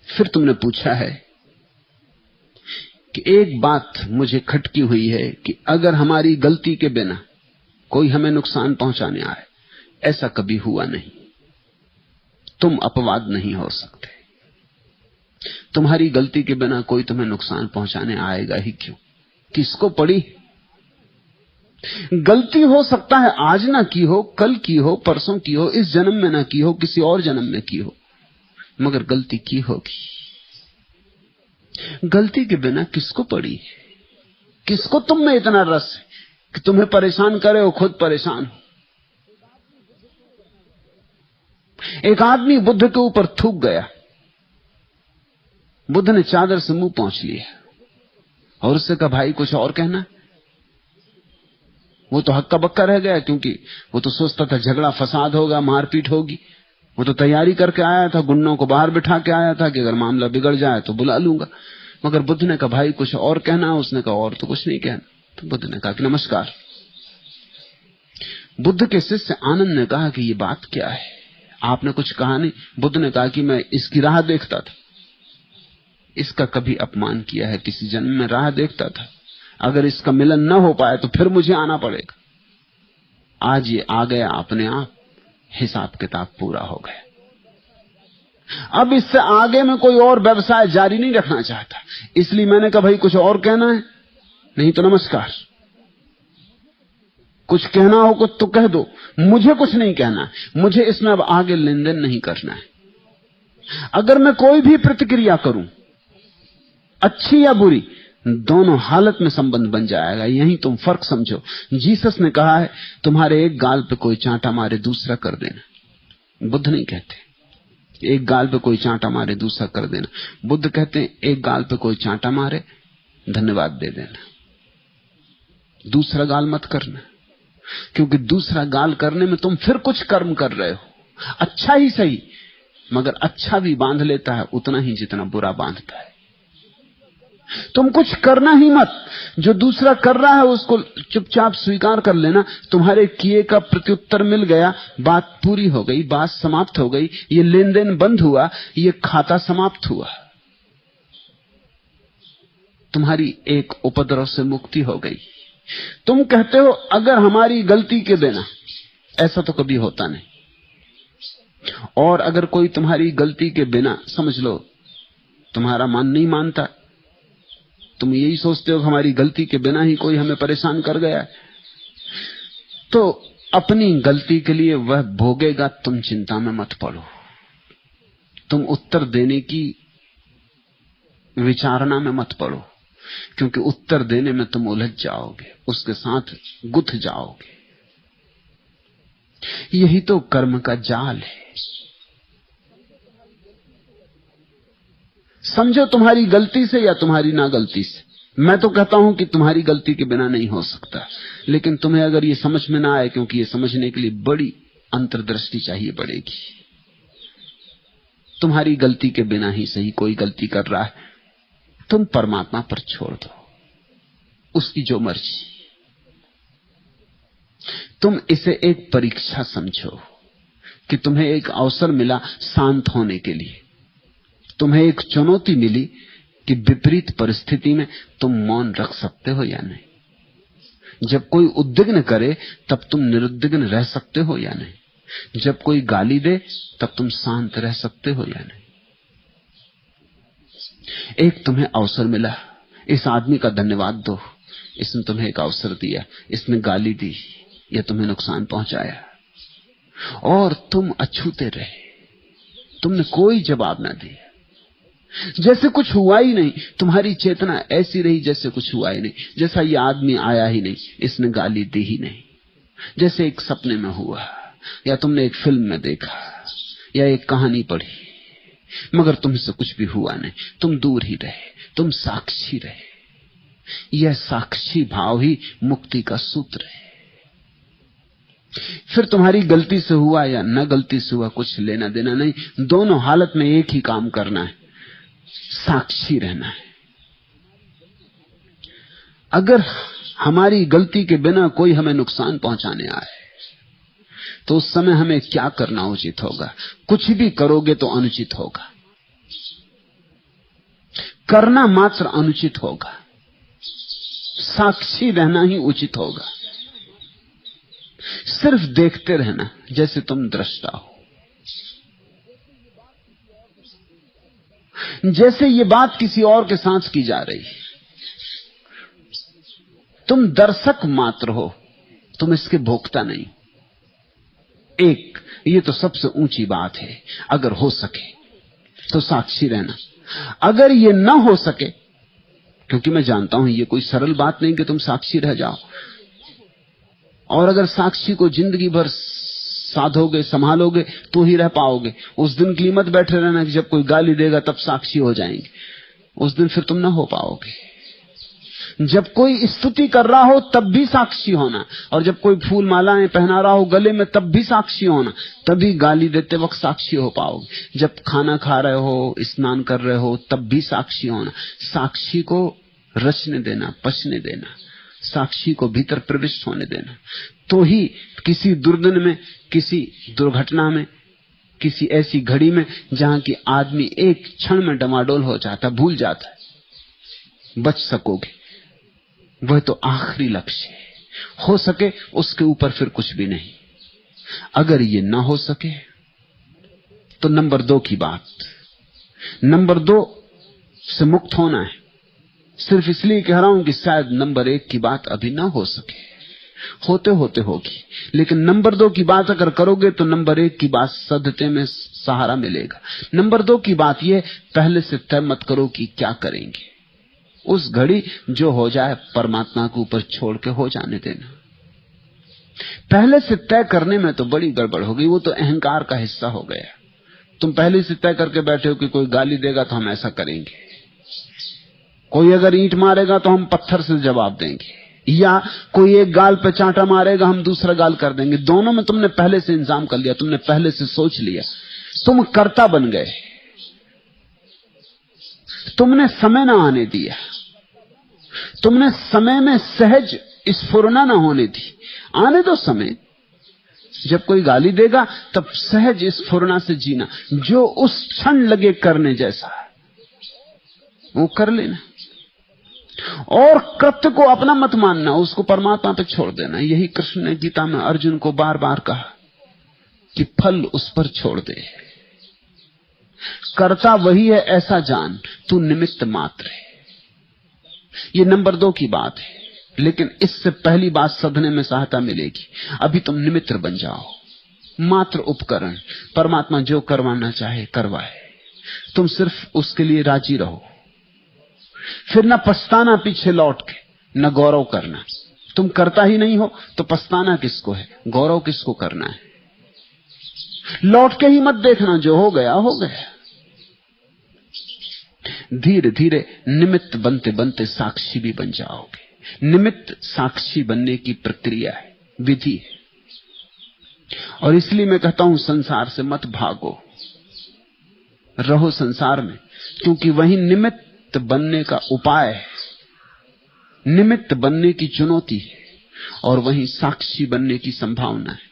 फिर तुमने पूछा है कि एक बात मुझे खटकी हुई है कि अगर हमारी गलती के बिना कोई हमें नुकसान पहुंचाने आए, ऐसा कभी हुआ नहीं, तुम अपवाद नहीं हो सकते। तुम्हारी गलती के बिना कोई तुम्हें नुकसान पहुंचाने आएगा ही क्यों? किसको पड़ी? गलती हो सकता है आज ना की हो, कल की हो, परसों की हो, इस जन्म में ना की हो, किसी और जन्म में की हो, मगर गलती की होगी। गलती के बिना किसको पड़ी? किसको तुम में इतना रस है कि तुम्हें परेशान करे हो, खुद परेशान हो? एक आदमी बुद्ध के ऊपर थूक गया, बुद्ध ने चादर से मुंह पोंछ लिया और उससे कहा, भाई कुछ और कहना? वो तो हक्का बक्का रह गया, क्योंकि वो तो सोचता था झगड़ा फसाद होगा, मारपीट होगी। वो तो तैयारी करके आया था, गुंडों को बाहर बिठा के आया था कि अगर मामला बिगड़ जाए तो बुला लूंगा। मगर बुद्ध ने कहा, भाई कुछ और कहना? उसने कहा, और तो कुछ नहीं कहना। तो बुद्ध ने कहा कि नमस्कार। बुद्ध के शिष्य आनंद ने कहा कि ये बात क्या है, आपने कुछ कहा नहीं। बुद्ध ने कहा कि मैं इसकी राह देखता था, इसका कभी अपमान किया है किसी जन्म में, राह देखता था। अगर इसका मिलन न हो पाए तो फिर मुझे आना पड़ेगा। आज ये आ गया अपने आप, हिसाब किताब पूरा हो गया। अब इससे आगे में कोई और व्यवसाय जारी नहीं रखना चाहता, इसलिए मैंने कहा, भाई कुछ और कहना है? नहीं तो नमस्कार। कुछ कहना हो कुछ तो कह दो, मुझे कुछ नहीं कहना, मुझे इसमें अब आगे लेन देन नहीं करना है। अगर मैं कोई भी प्रतिक्रिया करूं, अच्छी या बुरी, दोनों हालत में संबंध बन जाएगा। यही तुम फर्क समझो। जीसस ने कहा है, तुम्हारे एक गाल पे कोई चांटा मारे दूसरा कर देना। बुद्ध नहीं कहते एक गाल पे कोई चांटा मारे दूसरा कर देना। बुद्ध कहते हैं एक गाल पे कोई चांटा मारे धन्यवाद दे देना, दूसरा गाल मत करना, क्योंकि दूसरा गाल करने में तुम फिर कुछ कर्म कर रहे हो। अच्छा ही सही, मगर अच्छा भी बांध लेता है उतना ही जितना बुरा बांधता है। तुम कुछ करना ही मत, जो दूसरा कर रहा है उसको चुपचाप स्वीकार कर लेना। तुम्हारे किए का प्रत्युत्तर मिल गया, बात पूरी हो गई, बात समाप्त हो गई, ये लेन देन बंद हुआ, ये खाता समाप्त हुआ, तुम्हारी एक उपद्रव से मुक्ति हो गई। तुम कहते हो अगर हमारी गलती के बिना, ऐसा तो कभी होता नहीं। और अगर कोई तुम्हारी गलती के बिना, समझ लो तुम्हारा मन नहीं मानता, तुम यही सोचते हो हमारी गलती के बिना ही कोई हमें परेशान कर गया है, तो अपनी गलती के लिए वह भोगेगा, तुम चिंता में मत पड़ो। तुम उत्तर देने की विचारणा में मत पड़ो, क्योंकि उत्तर देने में तुम उलझ जाओगे, उसके साथ गुथ जाओगे। यही तो कर्म का जाल है। समझो तुम्हारी गलती से या तुम्हारी ना गलती से। मैं तो कहता हूं कि तुम्हारी गलती के बिना नहीं हो सकता, लेकिन तुम्हें अगर ये समझ में ना आए, क्योंकि ये समझने के लिए बड़ी अंतर्दृष्टि चाहिए पड़ेगी। तुम्हारी गलती के बिना ही सही कोई गलती कर रहा है, तुम परमात्मा पर छोड़ दो, उसकी जो मर्जी। तुम इसे एक परीक्षा समझो कि तुम्हें एक अवसर मिला शांत होने के लिए, तुम्हें एक चुनौती मिली कि विपरीत परिस्थिति में तुम मौन रख सकते हो या नहीं। जब कोई उद्विग्न करे तब तुम निरुद्विग्न रह सकते हो या नहीं। जब कोई गाली दे तब तुम शांत रह सकते हो या नहीं। एक तुम्हें अवसर मिला, इस आदमी का धन्यवाद दो, इसने तुम्हें एक अवसर दिया, इसने गाली दी या तुम्हें नुकसान पहुंचाया, और तुम अछूते रहे, तुमने कोई जवाब ना दिया, जैसे कुछ हुआ ही नहीं। तुम्हारी चेतना ऐसी रही जैसे कुछ हुआ ही नहीं, जैसा ये आदमी आया ही नहीं, इसने गाली दी ही नहीं, जैसे एक सपने में हुआ, या तुमने एक फिल्म में देखा, या एक कहानी पढ़ी, मगर तुमसे कुछ भी हुआ नहीं। तुम दूर ही रहे, तुम साक्षी रहे। यह साक्षी भाव ही मुक्ति का सूत्र है। फिर तुम्हारी गलती से हुआ या न गलती से हुआ, कुछ लेना देना नहीं। दोनों हालत में एक ही काम करना है, साक्षी रहना है। अगर हमारी गलती के बिना कोई हमें नुकसान पहुंचाने आए तो उस समय हमें क्या करना उचित होगा? कुछ भी करोगे तो अनुचित होगा। करना मात्र अनुचित होगा, साक्षी रहना ही उचित होगा। सिर्फ देखते रहना जैसे तुम दृष्टा हो, जैसे ये बात किसी और के साथ की जा रही है। तुम दर्शक मात्र हो, तुम इसके भोक्ता नहीं। एक ये तो सबसे ऊंची बात है। अगर हो सके तो साक्षी रहना। अगर ये ना हो सके, क्योंकि मैं जानता हूं ये कोई सरल बात नहीं कि तुम साक्षी रह जाओ, और अगर साक्षी को जिंदगी भर साधोगे संभालोगे तो ही रह पाओगे। उस दिन के लिए मत बैठे रहना कि जब कोई गाली देगा तब साक्षी हो जाएंगे, उस दिन फिर तुम ना हो पाओगे। जब कोई स्तुति कर रहा हो तब भी साक्षी होना, और जब कोई फूल मालाएं पहना रहा हो गले में तब भी साक्षी होना, तभी गाली देते वक्त साक्षी हो पाओगे। जब खाना खा रहे हो, स्नान कर रहे हो, तब भी साक्षी होना। साक्षी को रचने देना, पचने देना, साक्षी को भीतर प्रविष्ट होने देना, तो ही किसी दुर्दिन में, किसी दुर्घटना में, किसी ऐसी घड़ी में जहां की आदमी एक क्षण में डमाडोल हो जाता, भूल जाता है, बच सकोगे। वह तो आखिरी लक्ष्य है। हो सके उसके ऊपर फिर कुछ भी नहीं। अगर ये ना हो सके तो नंबर 2 की बात, नंबर 2 से मुक्त होना है। सिर्फ इसलिए कह रहा हूं कि शायद नंबर 1 की बात अभी ना हो सके, होते होते होगी, लेकिन नंबर 2 की बात अगर करोगे तो नंबर 1 की बात सदते में सहारा मिलेगा। नंबर 2 की बात यह, पहले से तय मत करो कि क्या करेंगे। उस घड़ी जो हो जाए परमात्मा के ऊपर छोड़ के हो जाने देना। पहले से तय करने में तो बड़ी गड़बड़ हो गई, वो तो अहंकार का हिस्सा हो गया। तुम पहले से तय करके बैठे हो कि कोई गाली देगा तो हम ऐसा करेंगे, कोई अगर ईंट मारेगा तो हम पत्थर से जवाब देंगे, या कोई एक गाल पे चांटा मारेगा हम दूसरा गाल कर देंगे। दोनों में तुमने पहले से इंतजाम कर लिया, तुमने पहले से सोच लिया, तुम कर्ता बन गए। तुमने समय ना आने दिया, तुमने समय में सहज स्फुरना ना होने दी। आने दो समय, जब कोई गाली देगा तब सहज स्फुरना से जीना, जो उस क्षण लगे करने जैसा वो कर लेना, और कृत्य को अपना मत मानना, उसको परमात्मा पे छोड़ देना। यही कृष्ण ने गीता में अर्जुन को बार बार कहा कि फल उस पर छोड़ दे, कर्ता वही है ऐसा जान, तू निमित्त मात्र है। ये नंबर 2 की बात है, लेकिन इससे पहली बात सधने में सहायता मिलेगी। अभी तुम निमित्त बन जाओ, मात्र उपकरण। परमात्मा जो करवाना चाहे करवाए, तुम सिर्फ उसके लिए राजी रहो। फिर न पछताना पीछे लौट के, न गौरव करना। तुम करता ही नहीं हो तो पछताना किसको है, गौरव किसको करना है। लौट के ही मत देखना, जो हो गया हो गया। धीरे धीरे निमित्त बनते बनते साक्षी भी बन जाओगे। निमित्त साक्षी बनने की प्रक्रिया है, विधि है। और इसलिए मैं कहता हूं संसार से मत भागो, रहो संसार में, क्योंकि वही निमित्त बनने का उपाय है, निमित्त बनने की चुनौती है, और वही साक्षी बनने की संभावना है।